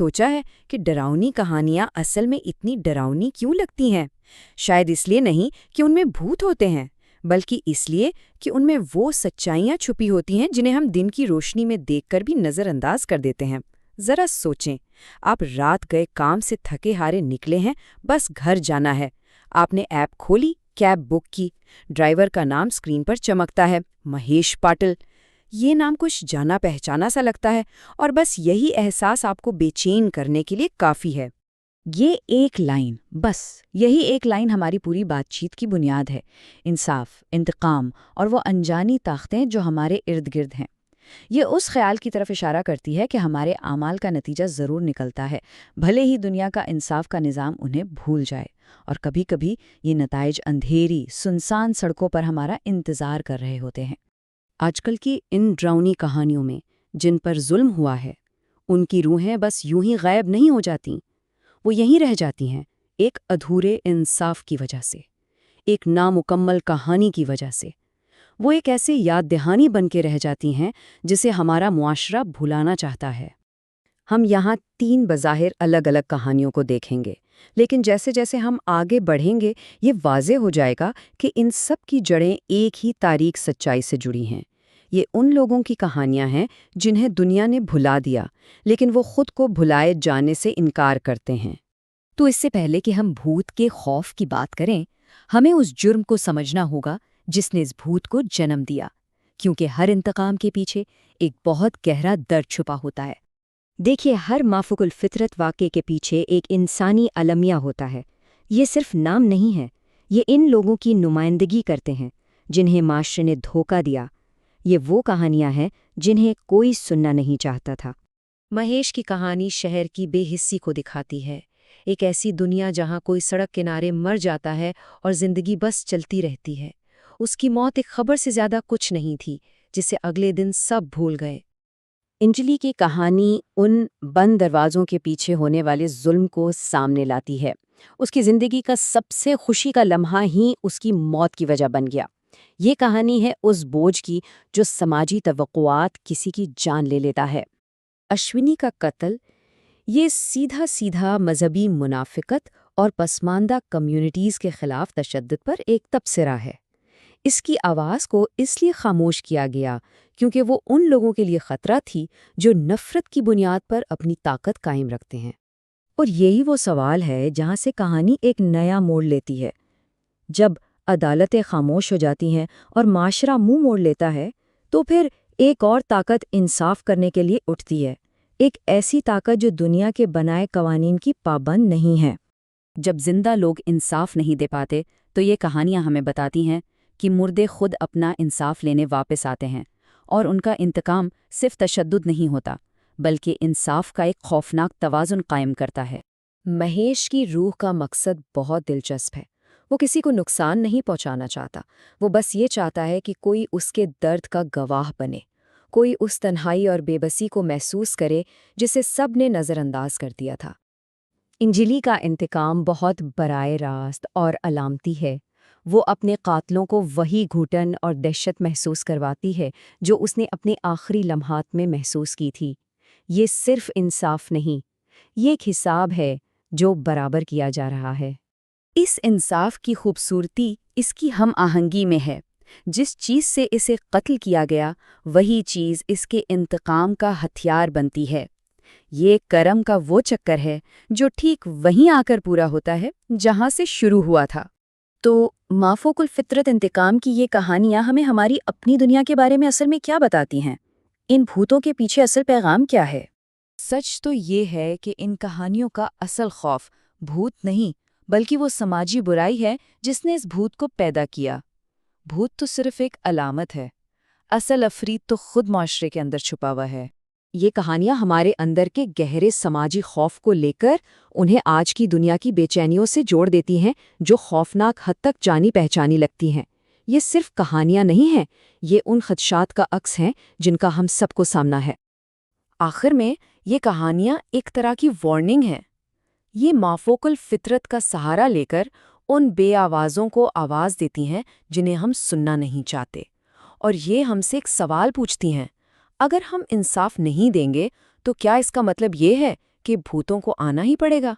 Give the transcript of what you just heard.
سوچا ہے کہ ڈراؤنی کہانیاں اصل میں اتنی ڈراؤنی کیوں لگتی ہیں؟ شاید اس لیے نہیں کہ ان میں بھوت ہوتے ہیں، بلکہ اس لیے کہ ان میں وہ سچائیاں چھپی ہوتی ہیں جنہیں ہم دن کی روشنی میں دیکھ کر بھی نظر انداز کر دیتے ہیں۔ ذرا سوچیں، آپ رات گئے کام سے تھکے ہارے نکلے ہیں، بس گھر جانا ہے۔ آپ نے ایپ کھولی، کیب بک کی، ڈرائیور کا نام اسکرین پر چمکتا ہے، مہیش پاٹل۔ یہ نام کچھ جانا پہچانا سا لگتا ہے، اور بس یہی احساس آپ کو بے چین کرنے کے لیے کافی ہے۔ یہ ایک لائن، بس یہی ایک لائن ہماری پوری بات چیت کی بنیاد ہے۔ انصاف، انتقام اور وہ انجانی طاقتیں جو ہمارے ارد گرد ہیں۔ یہ اس خیال کی طرف اشارہ کرتی ہے کہ ہمارے اعمال کا نتیجہ ضرور نکلتا ہے، بھلے ہی دنیا کا انصاف کا نظام انہیں بھول جائے، اور کبھی کبھی یہ نتائج اندھیری، سنسان سڑکوں پر ہمارا انتظار کر رہے ہوتے ہیں۔ آج کل کی ان ڈراؤنی کہانیوں میں جن پر ظلم ہوا ہے، ان کی روحیں بس یوں ہی غائب نہیں ہو جاتیں، وہ یہیں رہ جاتی ہیں، ایک ادھورے انصاف کی وجہ سے، ایک نامکمل کہانی کی وجہ سے۔ وہ ایک ایسے یاد دہانی بن کے رہ جاتی ہیں جسے ہمارا معاشرہ بھلانا چاہتا ہے۔ ہم یہاں 3 بظاہر الگ الگ کہانیوں کو دیکھیں گے، لیکن جیسے جیسے ہم آگے بڑھیں گے یہ واضح ہو جائے گا کہ ان سب کی جڑیں ایک ہی تاریک سچائی سے جڑی ہیں۔ یہ ان لوگوں کی کہانیاں ہیں جنہیں دنیا نے بھلا دیا، لیکن وہ خود کو بھلائے جانے سے انکار کرتے ہیں۔ تو اس سے پہلے کہ ہم بھوت کے خوف کی بات کریں، ہمیں اس جرم کو سمجھنا ہوگا جس نے اس بھوت کو جنم دیا، کیونکہ ہر انتقام کے پیچھے ایک بہت گہرا درد چھپا ہوتا ہے۔ دیکھیے، ہر مافوق الفطرت واقعے کے پیچھے ایک انسانی المیہ ہوتا ہے۔ یہ صرف نام نہیں ہے، یہ ان لوگوں کی نمائندگی کرتے ہیں جنہیں معاشرے نے دھوکہ دیا۔ یہ وہ کہانیاں ہیں جنہیں کوئی سننا نہیں چاہتا تھا۔ مہیش کی کہانی شہر کی بے حسی کو دکھاتی ہے، ایک ایسی دنیا جہاں کوئی سڑک کنارے مر جاتا ہے اور زندگی بس چلتی رہتی ہے۔ اس کی موت ایک خبر سے زیادہ کچھ نہیں تھی جسے اگلے دن سب بھول گئے۔ انجلی کی کہانی ان بند دروازوں کے پیچھے ہونے والے ظلم کو سامنے لاتی ہے۔ اس کی زندگی کا سب سے خوشی کا لمحہ ہی اس کی موت کی وجہ بن گیا۔ یہ کہانی ہے اس بوجھ کی جو سماجی توقعات کسی کی جان لے لیتا ہے۔ اشونی کا قتل، یہ سیدھا سیدھا مذہبی منافقت اور پسماندہ کمیونٹیز کے خلاف تشدد پر ایک تبصرہ ہے۔ اس کی آواز کو اس لیے خاموش کیا گیا کیونکہ وہ ان لوگوں کے لیے خطرہ تھی جو نفرت کی بنیاد پر اپنی طاقت قائم رکھتے ہیں۔ اور یہی وہ سوال ہے جہاں سے کہانی ایک نیا موڑ لیتی ہے۔ جب عدالتیں خاموش ہو جاتی ہیں اور معاشرہ منہ موڑ لیتا ہے، تو پھر ایک اور طاقت انصاف کرنے کے لیے اٹھتی ہے، ایک ایسی طاقت جو دنیا کے بنائے قوانین کی پابند نہیں ہے۔ جب زندہ لوگ انصاف نہیں دے پاتے تو یہ کہانیاں ہمیں بتاتی ہیں کہ مردے خود اپنا انصاف لینے واپس آتے ہیں، اور ان کا انتقام صرف تشدد نہیں ہوتا بلکہ انصاف کا ایک خوفناک توازن قائم کرتا ہے۔ مہیش کی روح کا مقصد بہت دلچسپ ہے۔ وہ کسی کو نقصان نہیں پہنچانا چاہتا، وہ بس یہ چاہتا ہے کہ کوئی اس کے درد کا گواہ بنے، کوئی اس تنہائی اور بے بسی کو محسوس کرے جسے سب نے نظر انداز کر دیا تھا۔ انجلی کا انتقام بہت براہ راست اور علامتی ہے۔ وہ اپنے قاتلوں کو وہی گھٹن اور دہشت محسوس کرواتی ہے جو اس نے اپنے آخری لمحات میں محسوس کی تھی۔ یہ صرف انصاف نہیں، یہ ایک حساب ہے جو برابر کیا جا رہا ہے۔ اس انصاف کی خوبصورتی اس کی ہم آہنگی میں ہے۔ جس چیز سے اسے قتل کیا گیا، وہی چیز اس کے انتقام کا ہتھیار بنتی ہے۔ یہ کرم کا وہ چکر ہے جو ٹھیک وہیں آ کر پورا ہوتا ہے جہاں سے شروع ہوا تھا۔ تو مافوق الفطرت انتقام کی یہ کہانیاں ہمیں ہماری اپنی دنیا کے بارے میں اصل میں کیا بتاتی ہیں؟ ان بھوتوں کے پیچھے اصل پیغام کیا ہے؟ سچ تو یہ ہے کہ ان کہانیوں کا اصل خوف بھوت نہیں بلکہ وہ سماجی برائی ہے جس نے اس بھوت کو پیدا کیا۔ بھوت تو صرف ایک علامت ہے، اصل عفریت تو خود معاشرے کے اندر چھپا ہوا ہے۔ یہ کہانیاں ہمارے اندر کے گہرے سماجی خوف کو لے کر انہیں آج کی دنیا کی بے چینیوں سے جوڑ دیتی ہیں جو خوفناک حد تک جانی پہچانی لگتی ہیں۔ یہ صرف کہانیاں نہیں ہیں، یہ ان خدشات کا عکس ہیں جن کا ہم سب کو سامنا ہے۔ آخر میں یہ کہانیاں ایک طرح کی وارننگ ہیں۔ یہ مافوق الفطرت کا سہارا لے کر ان بے آوازوں کو آواز دیتی ہیں جنہیں ہم سننا نہیں چاہتے، اور یہ ہم سے ایک سوال پوچھتی ہیں: اگر ہم انصاف نہیں دیں گے تو کیا اس کا مطلب یہ ہے کہ بھوتوں کو آنا ہی پڑے گا؟